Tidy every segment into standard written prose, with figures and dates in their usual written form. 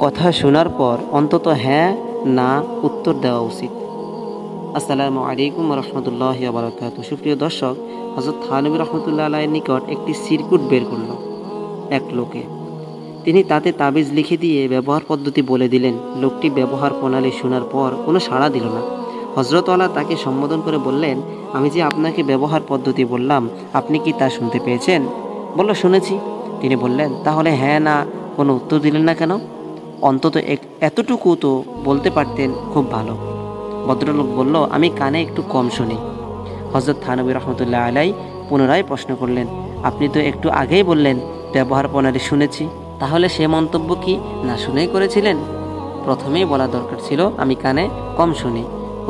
কথা শোনার পর অন্তত হ্যাঁ না উত্তর দেওয়া উচিত। আসসালামু আলাইকুম রহমতুল্লাহি ওয়া বারাকাতুহু। সুপ্রিয় দর্শক, হযরত থানবী রহমতুল্লাহ আলাইহির নিকট একটি চিরকুট বের করল এক লোকে। তিনি তাতে তাবিজ লিখে দিয়ে ব্যবহার পদ্ধতি বলে দিলেন। লোকটি ব্যবহার প্রণালী শোনার পর কোনো সাড়া দিল না। হযরতওয়ালা তাকে সম্বোধন করে বললেন, আমি যে আপনাকে ব্যবহার পদ্ধতি বললাম, আপনি কি তা শুনতে পেয়েছেন? বলল, শুনেছি। তিনি বললেন, তাহলে হ্যাঁ না কোনো উত্তর দিলেন না কেন? অন্তত এতটুকু তো বলতে পারতেন, খুব ভালো। ভদ্রলোক বলল, আমি কানে একটু কম শুনি। হযরত থানবী রহমতুল্লাহ আলাই পুনরায় প্রশ্ন করলেন, আপনি তো একটু আগেই বললেন ব্যবহার প্রণালী শুনেছি, তাহলে সে মন্তব্য কি না শুনেই করেছিলেন? প্রথমেই বলা দরকার ছিল আমি কানে কম শুনি।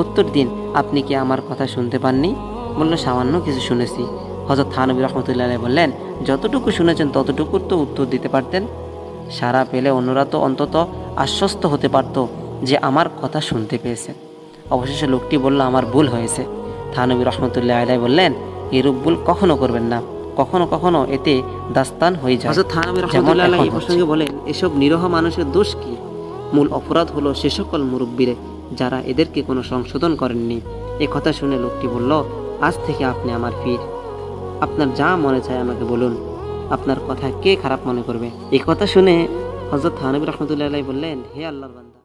উত্তর দিন, আপনি কি আমার কথা শুনতে পাননি? বলল, সামান্য কিছু শুনেছি। হযরত থানবী রহমতুল্লাহ আলাই বললেন, যতটুকু শুনেছেন ততটুকুর তো উত্তর দিতে পারতেন। সাড়া পেলে অন্যরা তো অন্তত আশ্বস্ত হতে পারত যে আমার কথা শুনতে পেয়েছে। অবশেষে লোকটি বলল, আমার ভুল হয়েছে। থানবী রহমতুল্লাহ আলাই বললেন, এরূপ ভুল কখনো করবেন না, কখনো কখনো এতে দাস্তান হয়ে যায়। হযরত থানবী রহমতুল্লাহ আলাই এই প্রসঙ্গে বলেন, এসব নিরীহ মানুষের দোষ কি? মূল অপরাধ হলো সে সকল মুরব্বীরে যারা এদেরকে কোনো সংশোধন করেননি। এ কথা শুনে লোকটি বলল, আজ থেকে আপনি আমার পীর, আপনার যা মনে চায় আমাকে বলুন, আপনার কথা কে খারাপ মনে করবে? এই কথা শুনে হযরত থানবী রহমতুল্লাহ আলাই বললেন, হে আল্লাহর বান্দা,